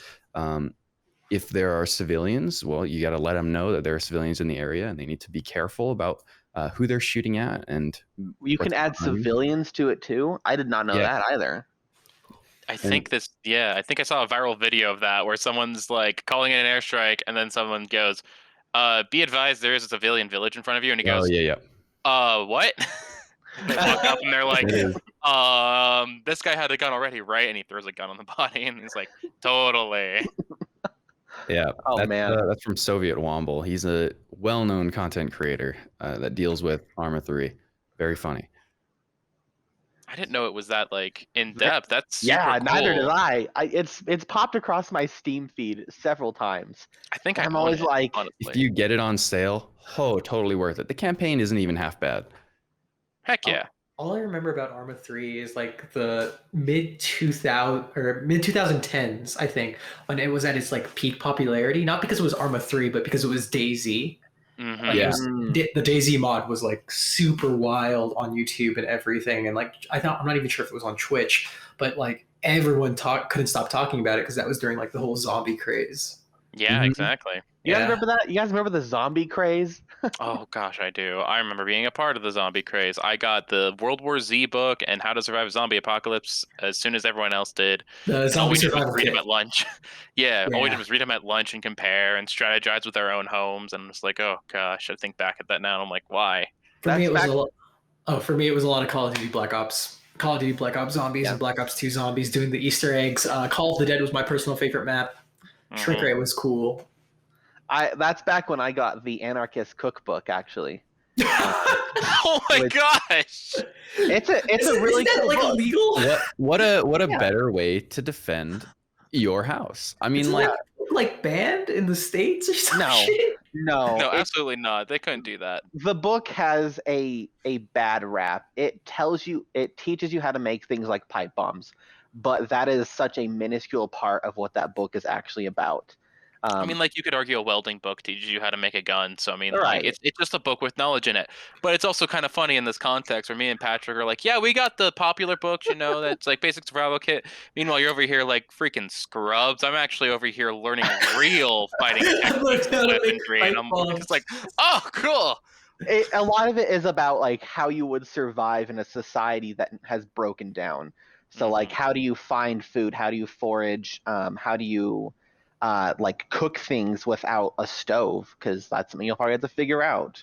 If there are civilians, well, you got to let them know that there are civilians in the area and they need to be careful about who they're shooting at. And you can add civilians to it too. I did not know that either. I think I saw a viral video of that where someone's like calling in an airstrike and then someone goes, be advised there is a civilian village in front of you. And he goes, what? They walk up and they're like, this guy had a gun already, right? And he throws a gun on the body and he's like, totally. Yeah. That's from Soviet Womble. He's a well-known content creator that deals with Arma 3. Very funny. I didn't know it was that like in depth. That's super cool. Neither did I. It's popped across my Steam feed several times. I think I'm always like, honestly. If you get it on sale, totally worth it. The campaign isn't even half bad. Heck yeah. All I remember about Arma 3 is like the mid 2010s, I think, when it was at its like peak popularity. Not because it was Arma 3, but because it was DayZ. Mm-hmm. Like, the DayZ mod was like super wild on YouTube and everything, and like I'm not even sure if it was on Twitch, but like everyone couldn't stop talking about it because that was during like the whole zombie craze. Yeah, exactly. You guys remember that? You guys remember the zombie craze? Oh gosh, I do. I remember being a part of the zombie craze. I got the World War Z book and How to Survive a Zombie Apocalypse as soon as everyone else did. The zombie survival read kit. them at lunch. All we did was read them at lunch and compare and strategize with our own homes. And it's like, oh gosh, I think back at that now and I'm like, why? For me, it was a lot of Call of Duty Black Ops. Call of Duty Black Ops Zombies and Black Ops 2 Zombies, doing the Easter eggs. Call of the Dead was my personal favorite map. Shrink rate was cool. That's back when I got the Anarchist Cookbook, actually. Oh my gosh! It's a really is that cool like book. illegal? What a better way to defend your house. I mean, like banned in the States or something? No, absolutely not. They couldn't do that. The book has a bad rap. It teaches you how to make things like pipe bombs, but that is such a minuscule part of what that book is actually about. I mean, like, you could argue a welding book teaches you how to make a gun. So, I mean, like, it's just a book with knowledge in it. But it's also kind of funny in this context where me and Patrick are like, yeah, we got the popular books, that's like basic survival kit. Meanwhile, you're over here like freaking scrubs. I'm actually over here learning real fighting techniques and weaponry. And I'm just like, oh, cool. A lot of it is about like how you would survive in a society that has broken down. So, like, how do you find food? How do you forage? How do you like cook things without a stove, because that's something you'll probably have to figure out.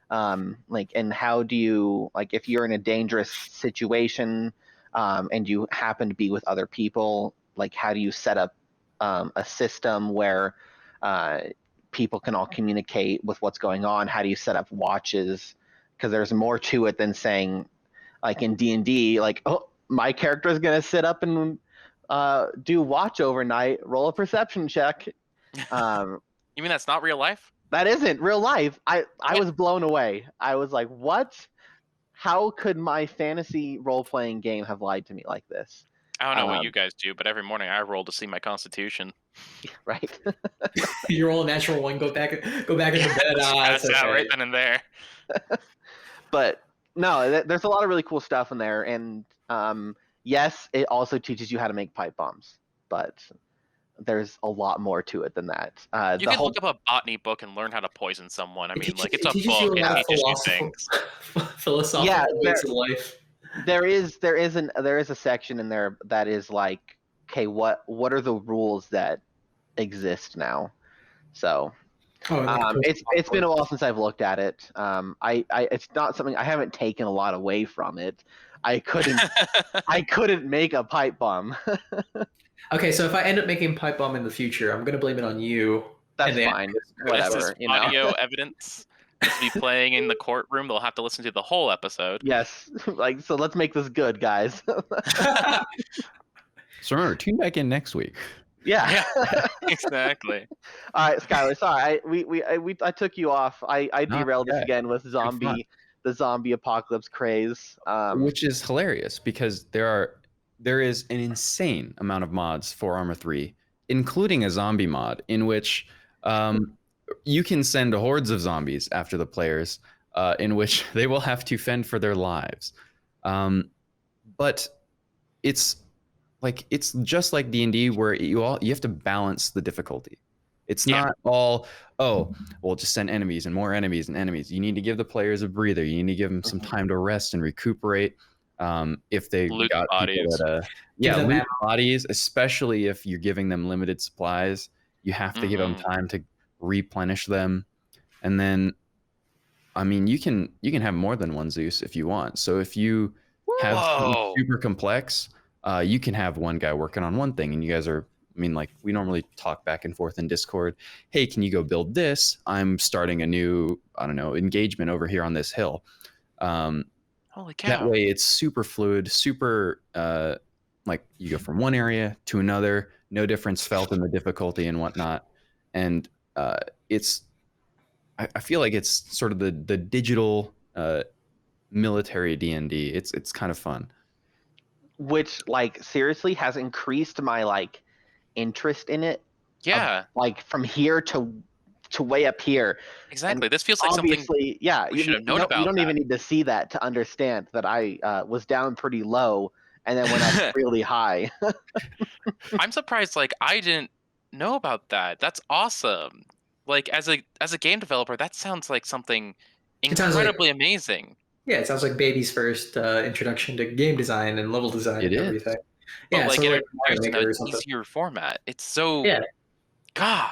And how do you, like, if you're in a dangerous situation and you happen to be with other people, like, how do you set up a system where people can all communicate with what's going on? How do you set up watches? Because there's more to it than saying, like in D&D, like, oh, my character is going to sit up and do watch overnight, roll a perception check. You mean that's not real life? That isn't real life. I was blown away. I was like, what? How could my fantasy role-playing game have lied to me like this? I don't know what you guys do, but every morning I roll to see my constitution. Right. You roll a natural one, go back into bed. That's right then and there. But no, there's a lot of really cool stuff in there, and yes, it also teaches you how to make pipe bombs, but there's a lot more to it than that. You can look up a botany book and learn how to poison someone. I mean, like, it's a book. It teaches you things. Philosophical ways of life. There is a section in there that is like, okay, what are the rules that exist now? So it's been a while since I've looked at it. It's not something I haven't taken a lot away from it. I couldn't make a pipe bomb. Okay, so if I end up making a pipe bomb in the future, I'm gonna blame it on you. That's fine. Whatever. Audio evidence. This will be playing in the courtroom. They'll have to listen to the whole episode. Yes, like so. Let's make this good, guys. So remember, tune back in next week. Yeah. Exactly. All right, Skylar. Sorry, I took you off. I No, derailed us okay. again with the zombie apocalypse craze. Which is hilarious because there is an insane amount of mods for Arma 3, including a zombie mod in which you can send hordes of zombies after the players, in which they will have to fend for their lives. But it's just like D&D, where you have to balance the difficulty. It's not all, just send enemies and more enemies and enemies. You need to give the players a breather. You need to give them some time to rest and recuperate. If they loot got bodies. people that, loot bodies, especially if you're giving them limited supplies, you have to give them time to replenish them. And then, I mean, you can have more than one Zeus if you want. So if you have something super complex, you can have one guy working on one thing, and you guys are, I mean, like, we normally talk back and forth in Discord. Hey, can you go build this? I'm starting a new, I don't know, engagement over here on this hill. Holy cow. That way it's super fluid, super, like, you go from one area to another, no difference felt in the difficulty and whatnot. And I feel like it's sort of the digital military D&D. It's kind of fun. Which, like, seriously has increased my, like, interest in it. Yeah. Like, from here to way up here. Exactly. And this feels like something we should have known about. You don't even need to see that to understand that I was down pretty low and then went up really high. I'm surprised, like, I didn't know about that. That's awesome. Like, as a game developer, that sounds like something incredibly amazing. Yeah, it sounds like baby's first introduction to game design and level design and everything. Yeah, but, like, so in an easier format. It's so... Yeah. God,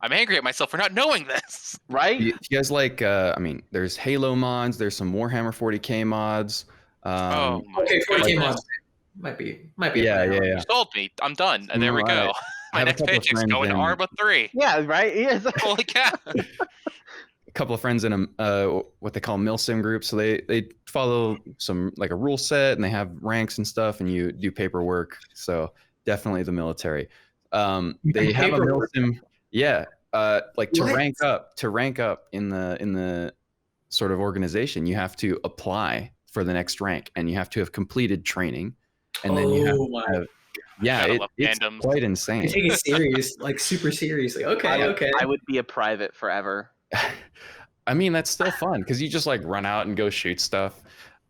I'm angry at myself for not knowing this. Right? You guys like, I mean, there's Halo mods, there's some Warhammer 40k mods. Okay, 40k mods might be. Yeah. You sold me. I'm done. And there we go. My next paycheck's going to Arma 3. Yeah, right? Yes. Holy cow. A couple of friends in what they call milsim groups, so they follow some, like, a rule set, and they have ranks and stuff, and you do paperwork. So definitely the military. They have a milsim, like, to rank up in the sort of organization, you have to apply for the next rank, and you have to have completed training, and then you have it's quite insane. You take it serious, like super seriously. Okay. I would be a private forever. I mean, that's still fun because you just, like, run out and go shoot stuff.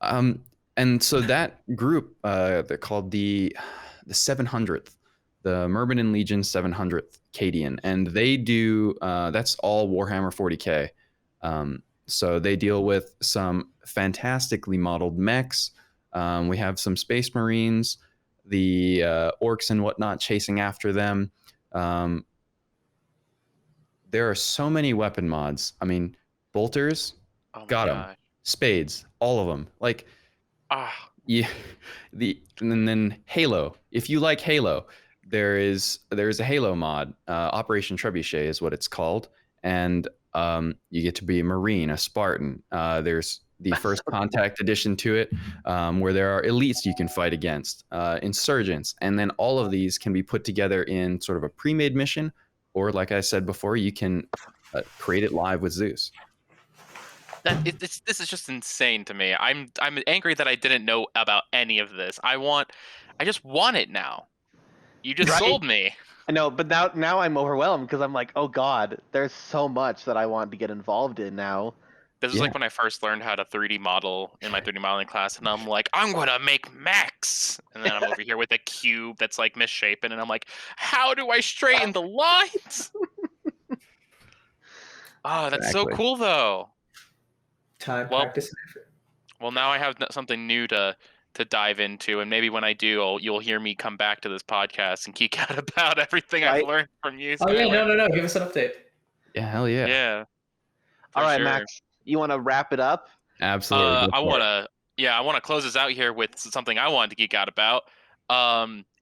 And so that group, they're called the 700th, the Myrmidon Legion 700th Cadian, and they do that's all Warhammer 40k. So they deal with some fantastically modeled mechs. We have some Space Marines, the orcs and whatnot chasing after them. There are so many weapon mods. I mean, bolters, got them. Spades, all of them. Like, and then Halo. If you like Halo, there is a Halo mod. Operation Trebuchet is what it's called, and you get to be a Marine, a Spartan. There's the First Contact edition to it, where there are elites you can fight against, insurgents, and then all of these can be put together in sort of a pre-made mission. Or, like I said before, you can create it live with Zeus. This is just insane to me. I'm angry that I didn't know about any of this. I just want it now. You just sold me. I know, but now I'm overwhelmed because I'm like, oh God, there's so much that I want to get involved in now. This is like when I first learned how to 3D model in my 3D modeling class, and I'm like, I'm gonna make mechs, and then I'm over here with a cube that's, like, misshapen, and I'm like, how do I straighten the lines? Oh, that's so cool, though. Practice, and effort. Well, now I have something new to dive into, and maybe when I do, you'll hear me come back to this podcast and geek out about everything I've learned from you. Oh yeah, no, give us an update. Yeah, hell yeah. Yeah. All right, Max. You want to wrap it up? Absolutely. I want to close this out here with something I wanted to geek out about.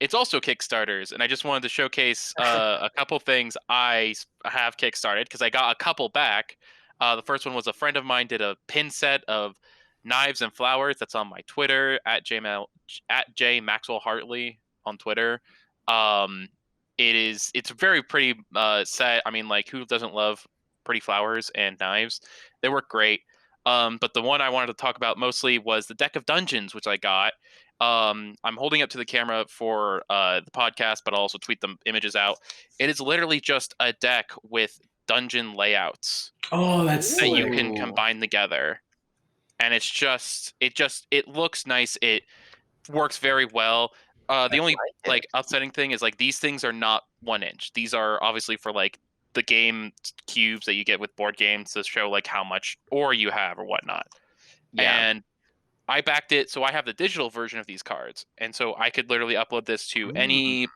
It's also Kickstarters, and I just wanted to showcase a couple things I have Kickstarted because I got a couple back. The first one was a friend of mine did a pin set of knives and flowers. That's on my Twitter at J Maxwell Hartley on Twitter. It's a very pretty set. I mean, like, who doesn't love pretty flowers and knives? They work great. But the one I wanted to talk about mostly was the deck of dungeons, which I got. I'm holding it to the camera for the podcast, but I'll also tweet the images out. It is literally just a deck with dungeon layouts. Oh, that's that slick. you can combine together, and it looks nice. It works very well. The only like upsetting thing is like these things are not 1 inch. These are obviously for like the game cubes that you get with board games to show like how much ore you have or whatnot. Yeah. And I backed it, so I have the digital version of these cards, and so I could literally upload this to any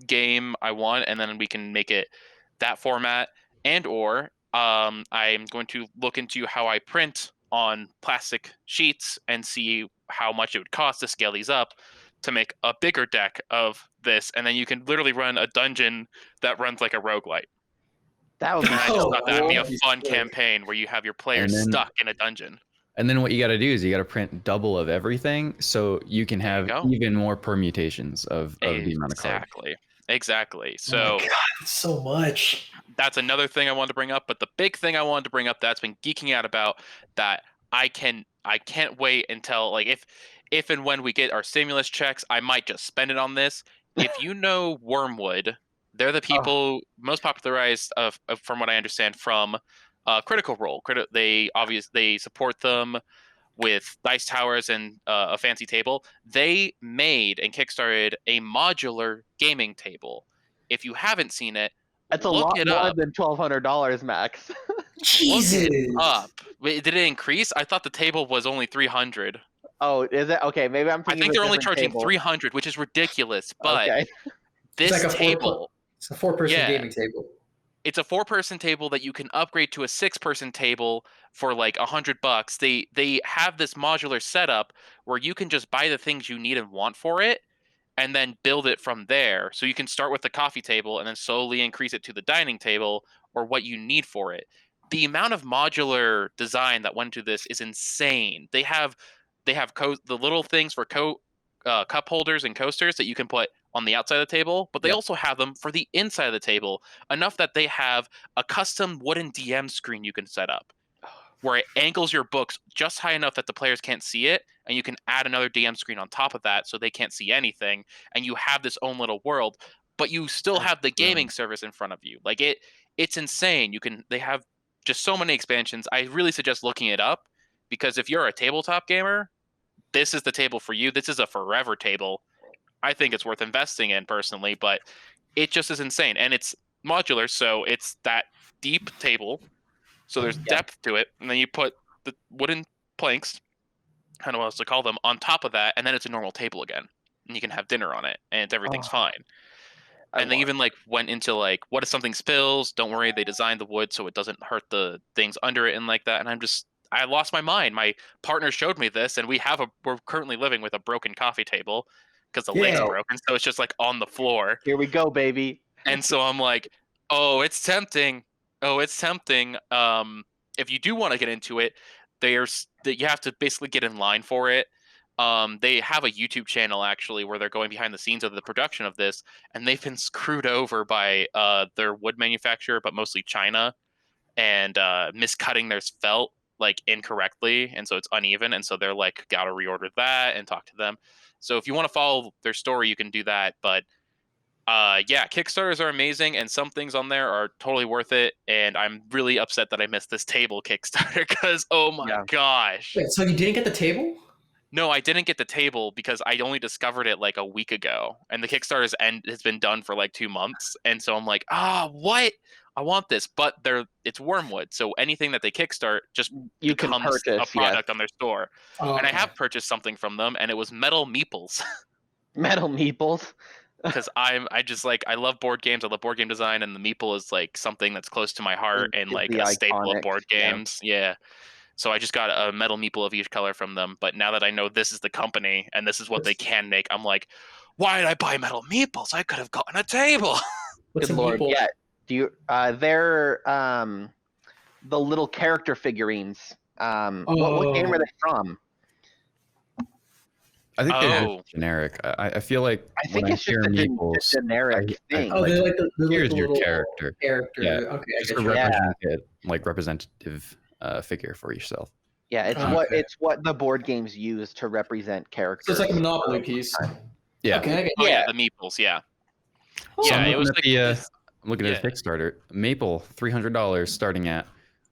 game I want, and then we can make it that format. And or I'm going to look into how I print on plastic sheets and see how much it would cost to scale these up to make a bigger deck of this, and then you can literally run a dungeon that runs like a roguelite. That would be. And I just thought that would be a fun campaign where you have your players stuck in a dungeon. And then what you got to do is you got to print double of everything, so you can have even more permutations of the amount of cards. Exactly. So, oh my God, so much. That's another thing I wanted to bring up. But the big thing I wanted to bring up that's been geeking out about that I can't wait until like if and when we get our stimulus checks, I might just spend it on this. If you know Wormwood, they're the people most popularized from what I understand from Critical Role. They support them with dice towers and a fancy table. They made and kickstarted a modular gaming table. If you haven't seen it, that's a lot more than $1,200, Max. Jesus. Look it up. Wait, did it increase? I thought the table was only $300. Oh, is it? Okay, maybe I'm thinking. I think they're only charging $300, which is ridiculous. But this it's like table, it's a 4-person gaming table. It's a 4-person table that you can upgrade to a 6-person table for like $100. They have this modular setup where you can just buy the things you need and want for it, and then build it from there. So you can start with the coffee table and then slowly increase it to the dining table or what you need for it. The amount of modular design that went into this is insane. They have the little things for cup holders and coasters that you can put on the outside of the table, but they also have them for the inside of the table, enough that they have a custom wooden DM screen you can set up where it angles your books just high enough that the players can't see it, and you can add another DM screen on top of that so they can't see anything, and you have this own little world, but you still have the gaming service in front of you. Like it's insane. They have just so many expansions. I really suggest looking it up, because if you're a tabletop gamer, this is the table for you. This is a forever table. I think it's worth investing in personally, but it just is insane. And it's modular, so it's that deep table. So there's depth to it. And then you put the wooden planks, I don't know what else to call them, on top of that, and then it's a normal table again. And you can have dinner on it, and everything's fine. And they even like went into like, what if something spills? Don't worry, they designed the wood so it doesn't hurt the things under it and like that. And I lost my mind. My partner showed me this, and we're currently living with a broken coffee table because the leg's broken. So it's just like on the floor. Here we go, baby. And so I'm like, oh, it's tempting. If you do want to get into it, you have to basically get in line for it. They have a YouTube channel actually where they're going behind the scenes of the production of this, and they've been screwed over by their wood manufacturer, but mostly China, and miscutting their felt like incorrectly, and so it's uneven, and so they're like, gotta reorder that and talk to them. So if you want to follow their story, you can do that. But Kickstarters are amazing, and some things on there are totally worth it. And I'm really upset that I missed this table Kickstarter because oh my gosh. Wait, so you didn't get the table? No, I didn't get the table because I only discovered it like a week ago, and the Kickstarter's end has been done for like 2 months, and so I'm like, what? I want this, but it's Wormwood, so anything that they kickstart just becomes a product on their store. And I have purchased something from them, and it was metal meeples. Metal meeples. Because I love board games. I love board game design, and the meeple is like something that's close to my heart and like a staple of board games. Yeah. So I just got a metal meeple of each color from them. But now that I know this is the company and this is what they can make, I'm like, why did I buy metal meeples? I could have gotten a table. What's a meeple? Yeah. Do you? They're the little character figurines. What game are they from? I think they're just generic. I feel like I think it's just a generic thing. They're like the here's your little character. Yeah. Okay, just a representative figure for yourself. Yeah, it's what the board games use to represent characters. So it's like a Monopoly piece. Yeah. Okay. The meeples. Yeah. So yeah, it was like I'm looking at the Kickstarter. Maple, $300 starting at.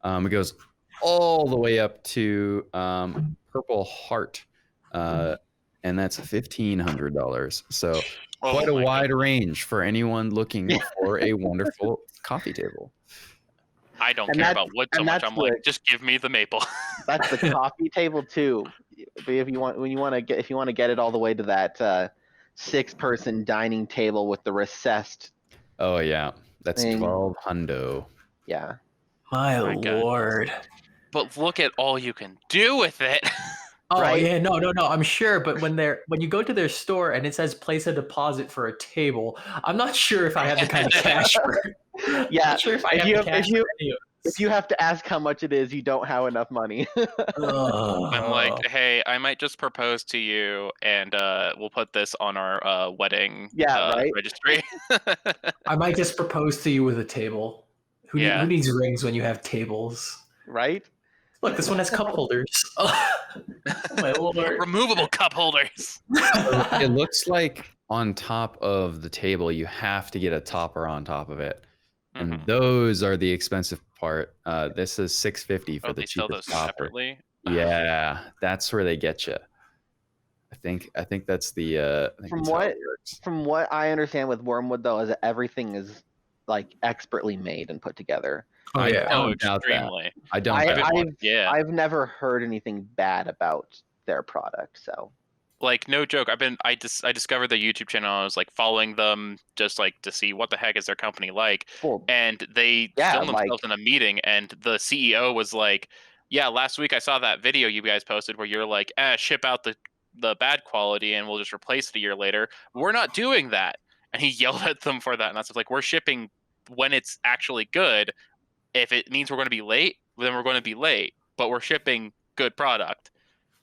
It goes all the way up to Purple Heart, and that's $1,500. So quite a wide range for anyone looking for a wonderful coffee table. I don't care about wood so much. I'm like, just give me the maple. That's the coffee table too. But if you want to get it all the way to that 6-person dining table with the recessed. Oh yeah, that's 12 hundo. Yeah. My lord. But look at all you can do with it. Oh right? Yeah, no. I'm sure, but when you go to their store and it says place a deposit for a table, I'm not sure if I have the kind of cash for it. Yeah, not sure if I have the cash for any of this. If you have to ask how much it is, you don't have enough money. I'm like, hey, I might just propose to you, and we'll put this on our wedding registry. I might just propose to you with a table. Who needs rings when you have tables? Right? Look, this one has cup holders. Oh, my lord. Removable cup holders. It looks like on top of the table, you have to get a topper on top of it. And those are the expensive part. This is $650 for the cheapest sell those topper. Separately? Yeah, that's where they get you. I think that's the. From what I understand with Wormwood though, is that everything is like expertly made and put together. I don't doubt that. I don't. I've never heard anything bad about their product. So, like, no joke. I discovered the YouTube channel. I was like following them just like to see what the heck is their company like. And they filmed themselves in a meeting, and the CEO was like, "Yeah, last week I saw that video you guys posted where you're like, ship out the bad quality, and we'll just replace it a year later. We're not doing that." And he yelled at them for that. And that's like, we're shipping when it's actually good. If it means we're going to be late, then we're going to be late. But we're shipping good product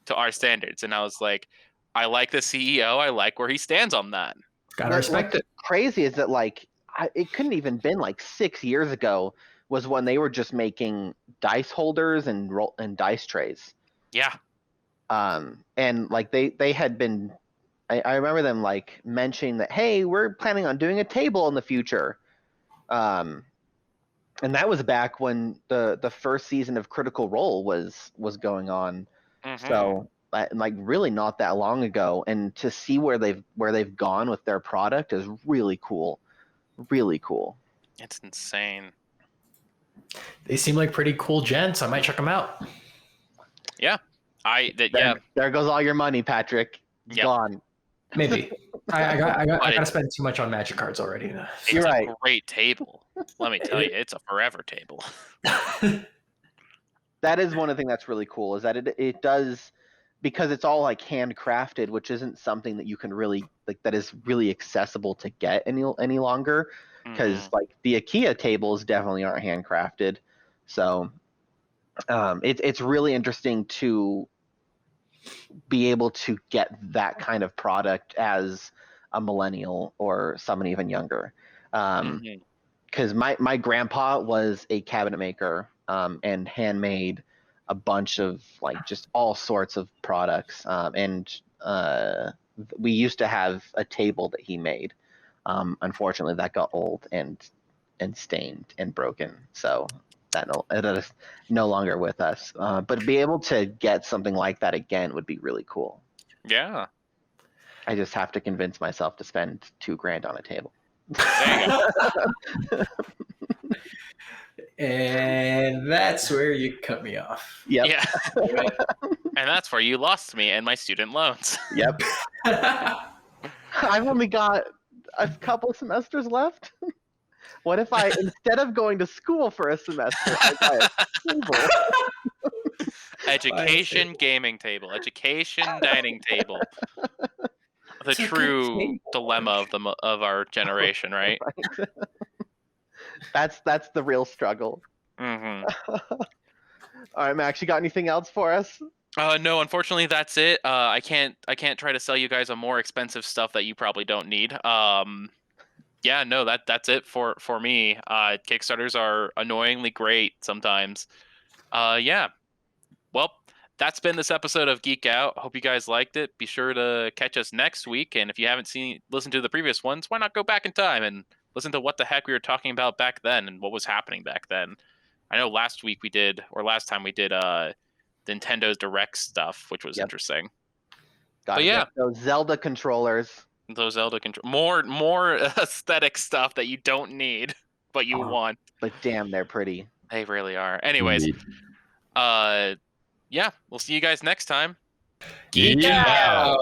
to our standards. And I was like, I like the CEO. I like where he stands on that. Gotta respect it. Crazy is that it couldn't even been like 6 years ago was when they were just making dice holders and dice trays. Yeah. And like they had been. I remember them like mentioning that, hey, we're planning on doing a table in the future. And that was back when the first season of Critical Role was going on. So like really not that long ago, and to see where they've gone with their product is really cool. Really cool. It's insane. They seem like pretty cool gents. I might check them out. Yeah. There goes all your money, Patrick. It's gone. Maybe. I gotta spend too much on Magic cards already. You're right. It's a great table. Let me tell you, it's a forever table. That is one of the things that's really cool, is that it does, because it's all like handcrafted, which isn't something that you can really that is really accessible to get any longer, because like the IKEA tables definitely aren't handcrafted. So it's really interesting to be able to get that kind of product as a millennial or someone even younger. Because my grandpa was a cabinet maker and handmade a bunch of like just all sorts of products. And we used to have a table that he made. Unfortunately, that got old and stained and broken. So that is no longer with us. But to be able to get something like that again would be really cool. Yeah. I just have to convince myself to spend $2,000 on a table. There you go. And that's where you cut me off. Yep. Yeah. And that's where you lost me and my student loans. Yep. I've only got a couple semesters left. What if I, instead of going to school for a semester, I buy a table? Education gaming table. Education dining table. The true dilemma of our generation, right? That's the real struggle. Mm-hmm. All right, Max, you got anything else for us? No, unfortunately, that's it. I can't try to sell you guys a more expensive stuff that you probably don't need. Yeah, no, that's it for me. Kickstarters are annoyingly great sometimes. Yeah. Well, that's been this episode of Geek Out. Hope you guys liked it. Be sure to catch us next week. And if you haven't listened to the previous ones, why not go back in time and listen to what the heck we were talking about back then and what was happening back then. I know last time we did Nintendo's Direct stuff, which was interesting. Gotta get those Zelda controllers. Those Zelda more aesthetic stuff that you don't need, but you want. But damn, they're pretty. They really are. Anyways, yeah, we'll see you guys next time. Geek out.